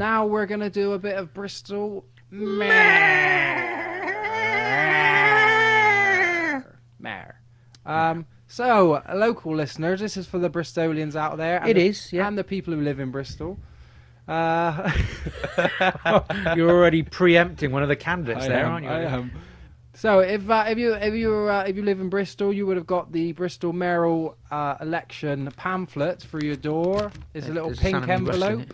now we're going to do a bit of Bristol. Mare. So, local listeners, this is for the Bristolians out there. And and the people who live in Bristol. You're already preempting one of the candidates aren't you? I am. So, if you live in Bristol, you would have got the Bristol mayoral election pamphlet through your door. It's a little pink envelope.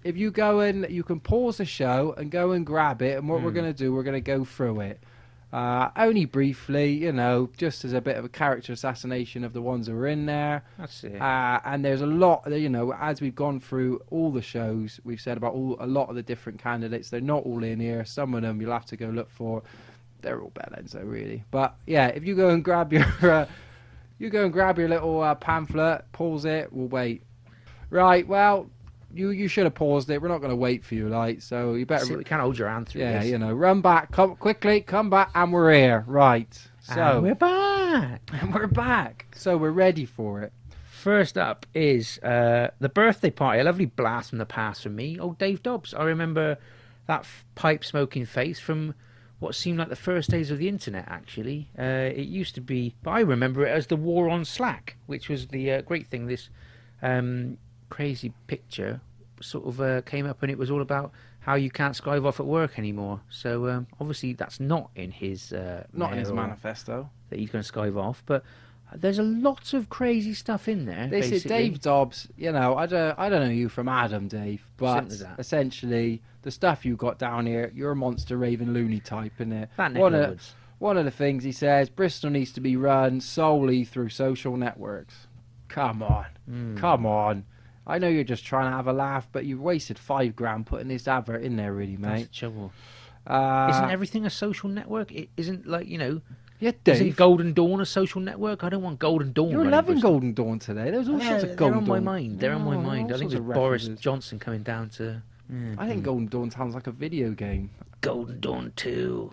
If you go in, you can pause the show and go and grab it. And what we're going to do, we're going to go through it. Only briefly, just as a bit of a character assassination of the ones that were in there. That's it. And there's a lot, as we've gone through all the shows, we've said about a lot of the different candidates. They're not all in here. Some of them you'll have to go look for. They're all bellends though, really. But yeah, if you go and grab your, little pamphlet, pause it. We'll wait. Right. Well. You should have paused it. We're not going to wait for you, so you better. We can't hold your hand through this. Run back, come back, and we're here, right? So and we're back, So we're ready for it. First up is the birthday party. A lovely blast from the past for me. Old Dave Dobbs. I remember that pipe smoking face from what seemed like the first days of the internet. Actually, it used to be, but I remember it as the war on Slack, which was the great thing. This. Crazy picture sort of came up, and it was all about how you can't skive off at work anymore. So obviously that's not in his manifesto that he's going to skive off, but there's a lot of crazy stuff in there. This is Dave Dobbs. I don't know you from Adam, Dave, but essentially the stuff you got down here, you're a monster raving loony type in it. One of the things he says, Bristol needs to be run solely through social networks. Come on. I know you're just trying to have a laugh, but you've wasted $5,000 putting this advert in there, really, mate. That's the trouble. Isn't everything a social network? It isn't Yeah, Dave. Isn't Golden Dawn a social network? I don't want Golden Dawn. You're loving Golden Dawn today. There's all sorts of Golden Dawn. They're on my mind. They're on my mind. I think it's Boris Johnson coming down to... I think Golden Dawn sounds like a video game. Golden Dawn 2.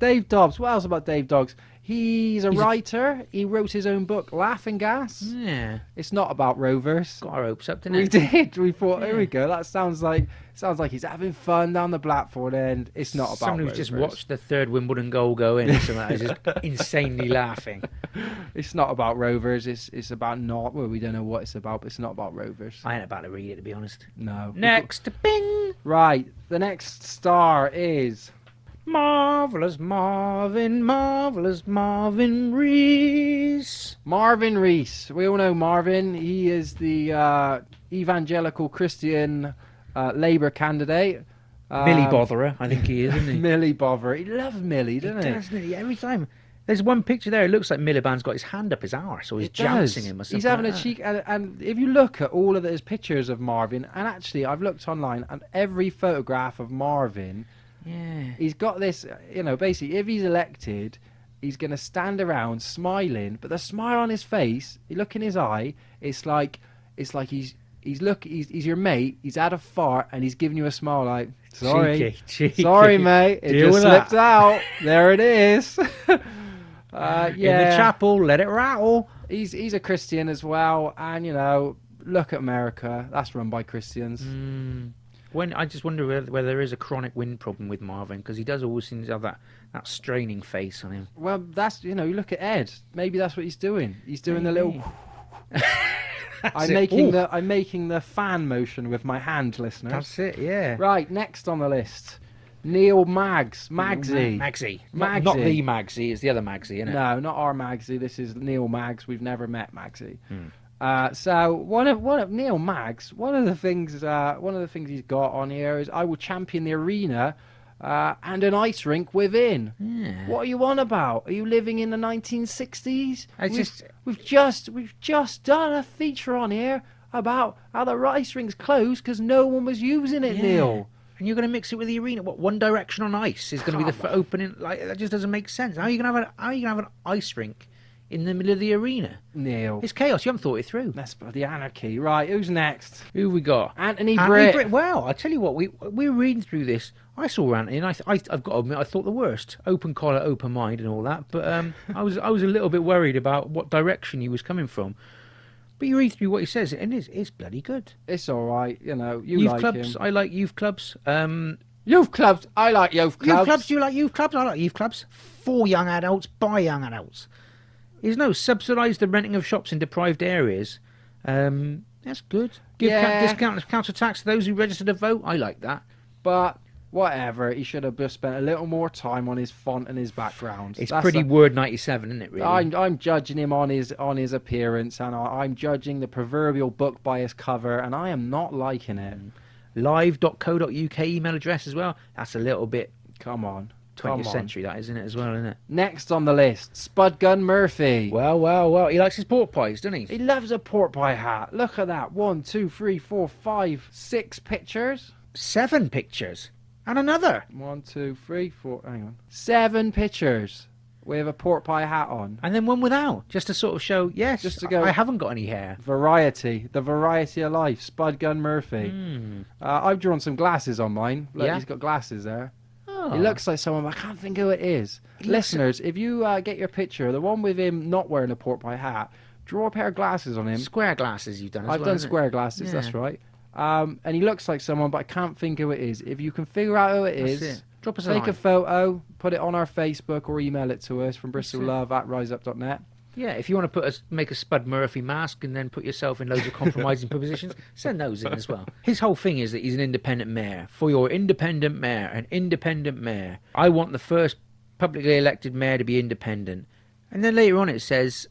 Dave Dobbs. What else about Dave Dobbs? He's a writer. He wrote his own book, Laughing Gas. Yeah. It's not about rovers. Got our hopes up, didn't it? We did. We thought, here we go. That sounds like he's having fun down the Blackford end. It's not about someone who's just watched the third Wimbledon goal go in or something. Just insanely laughing. It's not about rovers. It's about we don't know what it's about, but it's not about rovers. I ain't about to read it, to be honest. No. Next, bing. Right. The next star is... Marvelous Marvin Rees. Marvin Rees. We all know Marvin. He is the evangelical Christian Labour candidate. Millie Botherer, I think he is, isn't he? Millie Botherer. He loves Millie, doesn't he? Doesn't he? Every time. There's one picture there. It looks like Miliband's got his hand up his arse, or he's jouncing him or something. He's having a cheek. And if you look at all of his pictures of Marvin, and actually I've looked online, and every photograph of Marvin... Yeah, he's got this, basically, if he's elected, he's going to stand around smiling, but the smile on his face, you look in his eye, it's like he's your mate, he's had a fart, and he's giving you a smile like, sorry, cheeky. Sorry, mate, it just slipped out. There it is. Yeah. In the chapel, let it rattle. He's a Christian as well, and, look at America, that's run by Christians. I just wonder whether there is a chronic wind problem with Marvin, because he does always seem to have that straining face on him. Well, that's, you look at Ed. Maybe that's what he's doing. He's doing the little... I'm making the fan motion with my hand, listeners. That's it, yeah. Right, next on the list. Neil Magsy. Magsy. Not the Magsy, it's the other Magsy, isn't it? No, not our Magsy. This is Neil Maggs. We've never met Magsy. So one of Neil Maggs, one of the things he's got on here is I will champion the arena and an ice rink within. Yeah. What are you on about? Are you living in the 1960s? We've just done a feature on here about how the ice rink's closed because no one was using it, Neil. And you're going to mix it with the arena? What, One Direction on ice is going to be the opening? Like, that just doesn't make sense. How are you going to have an ice rink in the middle of the arena? Neil. It's chaos. You haven't thought it through. That's the anarchy. Right, who's next? Who we got? Anthony Britt. Well, I tell you what, we were reading through this. I saw Anthony, and I've got to admit, I thought the worst. Open collar, open mind and all that. But I was a little bit worried about what direction he was coming from. But you read through what he says, and it's bloody good. It's all right, you know. You Youth like clubs, him. I like youth clubs. Youth clubs, I like youth clubs. Youth clubs, do you like youth clubs? I like youth clubs. For young adults, by young adults. There's no subsidise the renting of shops in deprived areas. That's good. Give discount council tax to those who register to vote. I like that. But whatever, he should have just spent a little more time on his font and his background. It's pretty Word 97, isn't it? Really. I'm judging him on his appearance, and I'm judging the proverbial book by its cover, and I am not liking it. Live.co.uk email address as well. That's a little bit. Come on. 20th century, that isn't it, as well, isn't it? Next on the list, Spud Gun Murphy. Well. He likes his pork pies, doesn't he? He loves a pork pie hat. Look at that. 1, 2, 3, 4, 5, 6 pictures. 7 pictures. And another. 1, 2, 3, 4. Hang on. 7 pictures with a pork pie hat on. And then one without, just to sort of show, yes, just to go, I haven't got any hair. Variety. The variety of life. Spud Gun Murphy. I've drawn some glasses on mine. Look, he's got glasses there. He looks like someone, but I can't think who it is. Listeners, if you get your picture, the one with him not wearing a pork pie hat, draw a pair of glasses on him. Square glasses you've done as well. I've done square glasses, that's right. And he looks like someone, but I can't think who it is. If you can figure out who it is, drop us take a photo, put it on our Facebook, or email it to us from bristollove@riseup.net. Yeah, if you want to make a Spud Murphy mask and then put yourself in loads of compromising positions, send those in as well. His whole thing is that he's an independent mayor. For your independent mayor, an independent mayor. I want the first publicly elected mayor to be independent. And then later on it says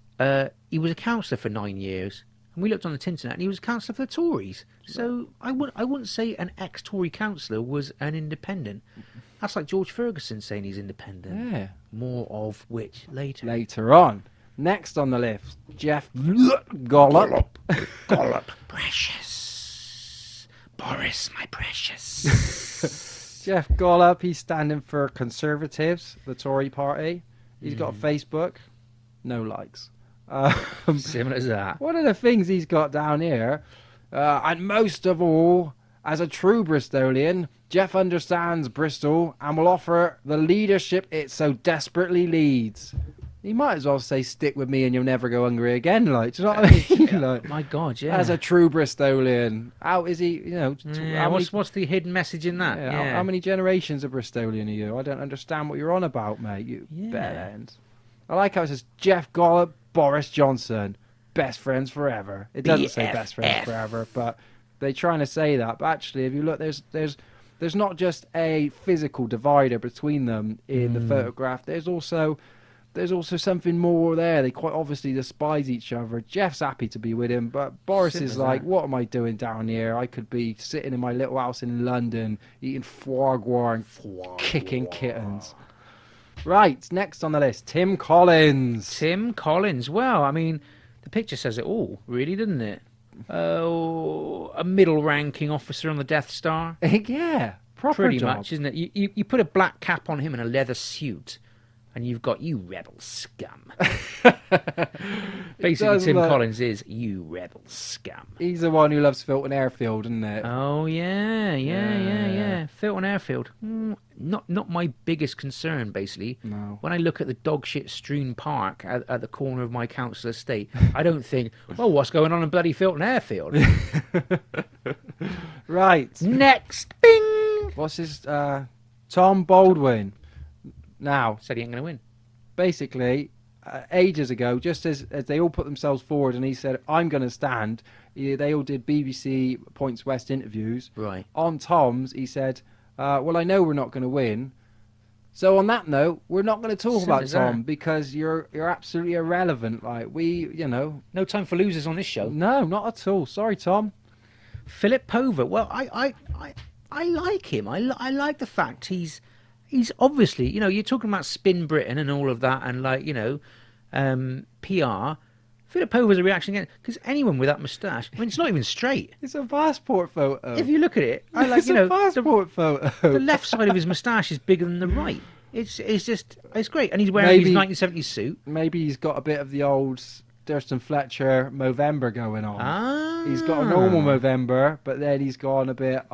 he was a councillor for 9 years. And we looked on the internet and he was a councillor for the Tories. So I wouldn't say an ex-Tory councillor was an independent. That's like George Ferguson saying he's independent. Yeah. More of which later. Later on. Next on the list, Jeff Gollop. Gollop. Precious. Boris, my precious. Jeff Gollop, he's standing for Conservatives, the Tory party. He's got a Facebook, no likes. Similar to that. One of the things he's got down here, and most of all, as a true Bristolian, Jeff understands Bristol and will offer the leadership it so desperately needs. He might as well say, stick with me and you'll never go hungry again, like, do you know what I mean? Like, my God, yeah. As a true Bristolian. How is he, what's the hidden message in that? How many generations of Bristolian are you? I don't understand what you're on about, mate, you bellend. I like how it says, Jeff Gollop, Boris Johnson, best friends forever. It doesn't say best friends forever, but they're trying to say that. But actually, if you look, there's not just a physical divider between them in the photograph. There's also something more there. They quite obviously despise each other. Jeff's happy to be with him, but Boris is like, what am I doing down here? I could be sitting in my little house in London, eating foie gras and kicking kittens. Right, next on the list, Tim Collins. Tim Collins. Well, I mean, the picture says it all, really, doesn't it? A middle-ranking officer on the Death Star. Yeah, pretty much, isn't it? You put a black cap on him and a leather suit, and you've got you rebel scum. Basically, Tim Collins is you rebel scum. He's the one who loves Filton Airfield, isn't it? Oh, yeah. Filton Airfield. Not my biggest concern, basically. No. When I look at the dog shit strewn park at the corner of my council estate, I don't think, well, what's going on in bloody Filton Airfield? Right. Next. Bing! What's his... Tom Baldwin. Now, said he ain't going to win. Basically, ages ago, just as they all put themselves forward and he said, I'm going to stand, they all did BBC Points West interviews. Right. On Tom's, he said, well, I know we're not going to win. So on that note, we're not going to talk about Tom because you're absolutely irrelevant. Like, no time for losers on this show. No, not at all. Sorry, Tom. Philip Pover. Well, I like him. I like the fact he's obviously, you're talking about Spin Britain and all of that and PR. Philip Pover's a reaction again, because anyone with that moustache, I mean, it's not even straight. It's a passport photo. If you look at it, it's a passport photo. The left side of his moustache is bigger than the right. It's great. And he's wearing his 1970s suit. Maybe he's got a bit of the old Thurston Fletcher Movember going on. Ah. He's got a normal Movember, but then he's gone a bit,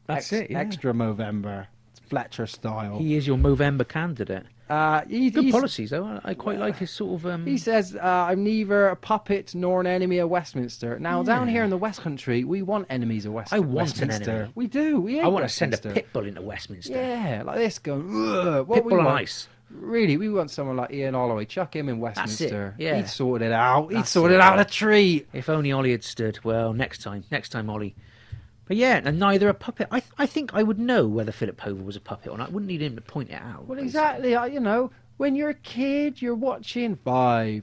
That's it, yeah. extra Movember. Fletcher style. He is your Movember candidate. Good policies, though. I quite like his sort of. He says, "I'm neither a puppet nor an enemy of Westminster." Now, down here in the West Country, we want enemies of Westminster. I want an enemy. We do. We hate I want Westminster. to send a pit bull into Westminster. Yeah, like this going. What Pit we bull on want. ice. Really, we want someone like Ian Holloway. Chuck him in Westminster. Yeah. He'd sorted it out. He'd That's sorted it. out a treat. If only Ollie had stood. Well, next time, Ollie. But yeah, and neither a puppet. I think I would know whether Philip Hover was a puppet or not. I wouldn't need him to point it out. Well, exactly. You know, when you're a kid, you're watching 5,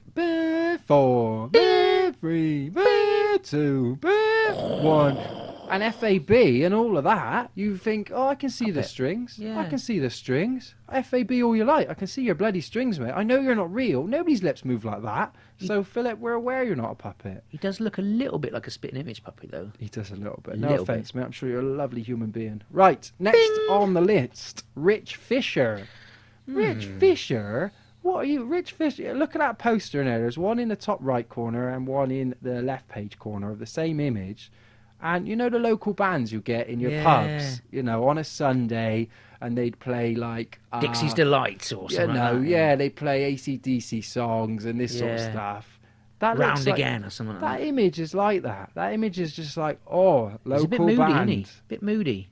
4, 3, 2, 1, and FAB and all of that. You think, oh, I can see the strings. Yeah. I can see the strings. FAB all you like. I can see your bloody strings, mate. I know you're not real. Nobody's lips move like that. So, Philip, we're aware you're not a puppet. He does look a little bit like a spitting image puppet, though. He does a little bit. A No little offence, mate. I'm sure you're a lovely human being. Right, next on the list, Rich Fisher. Rich Fisher? What are you, Rich Fisher? Look at that poster in there. There's one in the top right corner and one in the left page corner of the same image. And you know the local bands you get in your pubs, you know, on a Sunday, and they'd play like Dixie's Delights or something like that. Yeah, they play AC/DC songs and this sort of stuff. That Round looks like, Again or something like that. That image is like that. That image is just like, oh, local He's a bit moody, band. isn't he? Bit moody.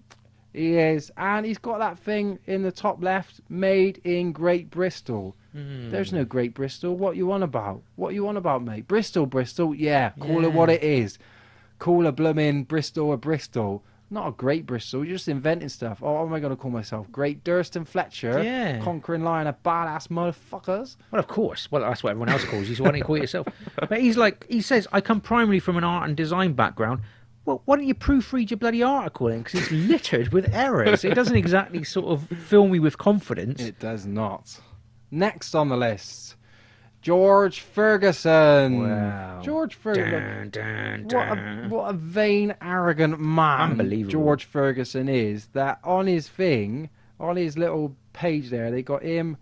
He is, and he's got that thing in the top left, made in Great Bristol. There's no Great Bristol. What you on about? What you on about, mate? Bristol, yeah. Call it what it is. Call a blooming Bristol a Bristol. Not a Great Bristol. You're just inventing stuff. Oh, what am I going to call myself? Great Durston Fletcher? Yeah. Conquering line of badass motherfuckers? Well, of course. Well, that's what everyone else calls you, so why don't you call it yourself? But he says, I come primarily from an art and design background. Well, why don't you proofread your bloody article then? Because it's littered with errors. It doesn't exactly sort of fill me with confidence. It does not. Next on the list, George Ferguson. Wow. George Ferguson. Dun, dun, dun. What a vain, arrogant man Unbelievable. George Ferguson is. That on his thing, on his little page there, they got him,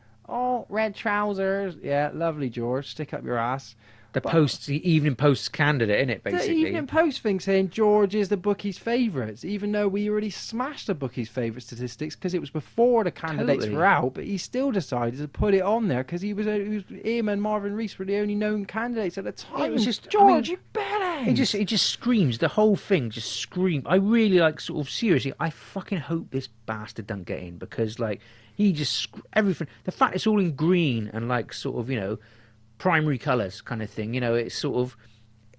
red trousers. Yeah, lovely, George. Stick up your ass. The Evening Post's candidate, innit, basically. The Evening Post thing saying George is the bookies' favourites, even though we already smashed the bookies' favourite statistics because it was before the candidates were out, but he still decided to put it on there because him and Marvin Rees were the only known candidates at the time. It was just, George, you badass! It just screams. The whole thing just screams. I really seriously, I fucking hope this bastard don't get in because he just everything. The fact it's all in green and primary colours kind of thing. It's sort of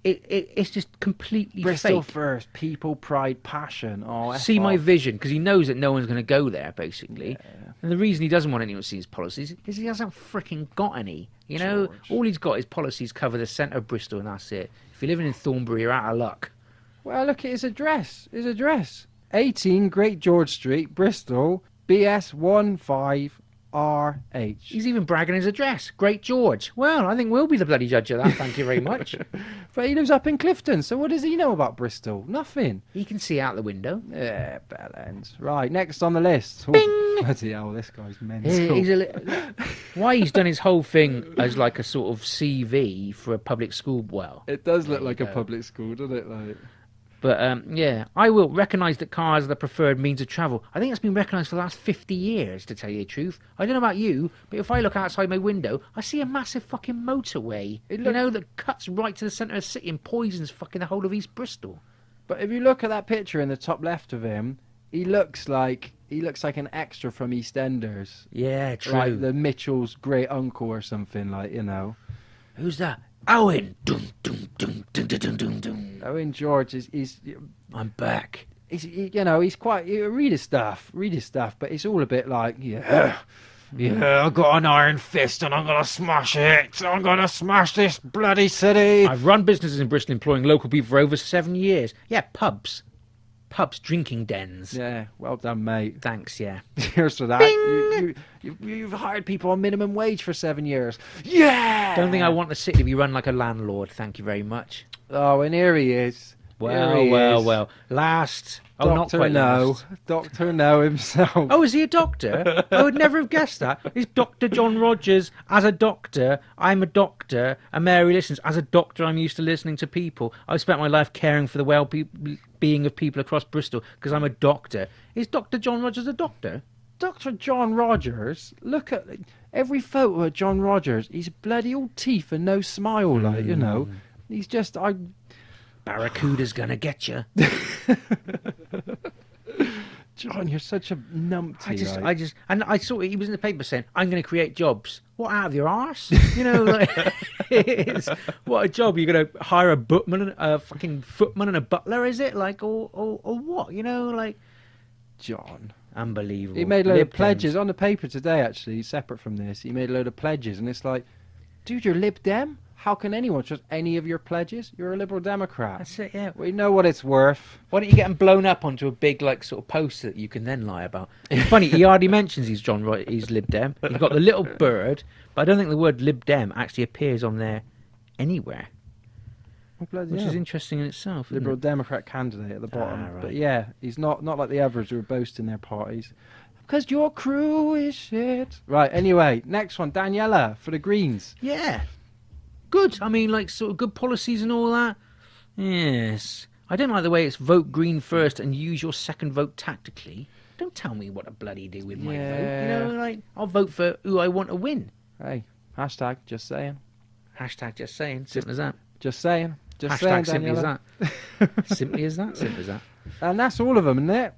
it's just completely Bristol fake. first, people, pride, passion. See my vision, because he knows that no one's going to go there, basically. Yeah. And the reason he doesn't want anyone to see his policies is he hasn't freaking got any. George. All he's got is policies cover the centre of Bristol, and that's it. If you're living in Thornbury, you're out of luck. Well, look at his address. 18 Great George Street, Bristol, BS 15RH. He's even bragging his address. Great George. Well, I think we'll be the bloody judge of that, thank you very much. But he lives up in Clifton, so what does he know about Bristol? Nothing. He can see out the window. Yeah, bell ends. Right, next on the list. Bing! Bloody hell, this guy's mental. Why he's done his whole thing as like a sort of CV for a public school. Well, it does look like a public school, doesn't it? But, yeah, I will recognise that cars are the preferred means of travel. I think it's been recognised for the last 50 years, to tell you the truth. I don't know about you, but if I look outside my window, I see a massive fucking motorway, that cuts right to the centre of the city and poisons fucking the whole of East Bristol. But if you look at that picture in the top left of him, he looks like an extra from EastEnders. Yeah, true. Like the Mitchell's great uncle or something, Who's that? Owen. Dum, dum, dum, dum, dum, dum, dum. Owen George is. I'm back. He's quite. Read his stuff, but it's all a bit like, yeah, I've got an iron fist and I'm gonna smash it. I'm gonna smash this bloody city. I've run businesses in Bristol employing local people for over 7 years. Yeah, pubs, drinking dens. Yeah, well done, mate. Thanks, yeah. Cheers for that. You've hired people on minimum wage for 7 years. Yeah! Don't think I want the city to be run like a landlord, thank you very much. Oh, and here he is. Well. Last. Doctor No. Doctor No himself. Oh, is he a doctor? I would never have guessed that. Is Dr. John Rogers, as a doctor, I'm a doctor, and Mary listens. As a doctor, I'm used to listening to people. I've spent my life caring for the well-being of people across Bristol because I'm a doctor. Is Dr. John Rogers a doctor? Dr. John Rogers, look at every photo of John Rogers. He's bloody all teeth and no smile, like, you know. He's just, Barracuda's gonna get you. John, you're such a numpty. And I saw he was in the paper saying, "I'm going to create jobs." What, out of your arse? You know, like, what a job! You're going to hire a fucking footman and a butler, is it? Like, or what? You know, like, John. Unbelievable. He made a load of pledges on the paper today, actually, separate from this. He made a load of pledges, and it's like, dude, you're Lib Dem? How can anyone trust any of your pledges? You're a Liberal Democrat. That's it, yeah. We know what it's worth. Why don't you get them blown up onto a big, like, sort of poster that you can then lie about? It's funny, he hardly mentions he's Lib Dem. He's got the little bird, but I don't think the word Lib Dem actually appears on there anywhere. Which is interesting in itself. Liberal Democrat candidate at the bottom. Right. But yeah, he's not like the others who are boasting their parties. Because your crew is shit. Right, anyway, next one, Daniela for the Greens. Yeah. Good. I mean, like, sort of good policies and all that. Yes. I don't like the way it's vote Green first and use your second vote tactically. Don't tell me what to bloody do with my vote. You know, like, I'll vote for who I want to win. Hey, hashtag just saying. Hashtag just saying. Simple as that. Just saying. Just hashtag saying, simply as that. Simply as that. Simple as that. And that's all of them, isn't it?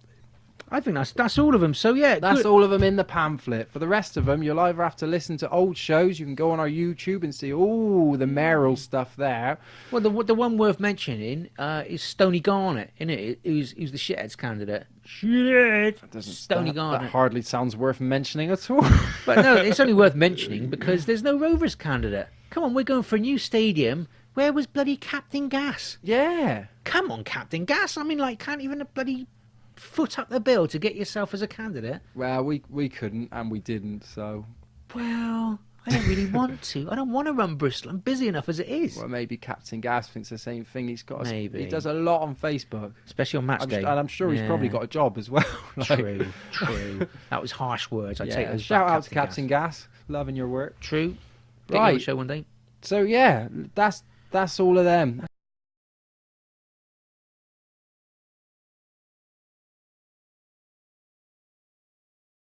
I think that's all of them. So yeah, that's all of them in the pamphlet. For the rest of them, you'll either have to listen to old shows. You can go on our YouTube and see all the mayoral stuff there. Well, the one worth mentioning is Stoney Garnett, isn't it? Who's the shitheads candidate? Shithead. Stoney Garnett. That hardly sounds worth mentioning at all. But no, it's only worth mentioning because there's no Rovers candidate. Come on, we're going for a new stadium. Where was bloody Captain Gas? Yeah. Come on, Captain Gas. I mean, like, can't even a bloody foot up the bill to get yourself as a candidate? Well, we couldn't and we didn't, so... Well, I don't really want to. I don't want to run Bristol. I'm busy enough as it is. Well, maybe Captain Gas thinks the same thing. He does a lot on Facebook. Especially on match day. And I'm sure he's probably got a job as well. True. That was harsh words. I take those shout out to Captain Gas. Loving your work. True. Get right. you on the show one day. So, yeah, that's all of them.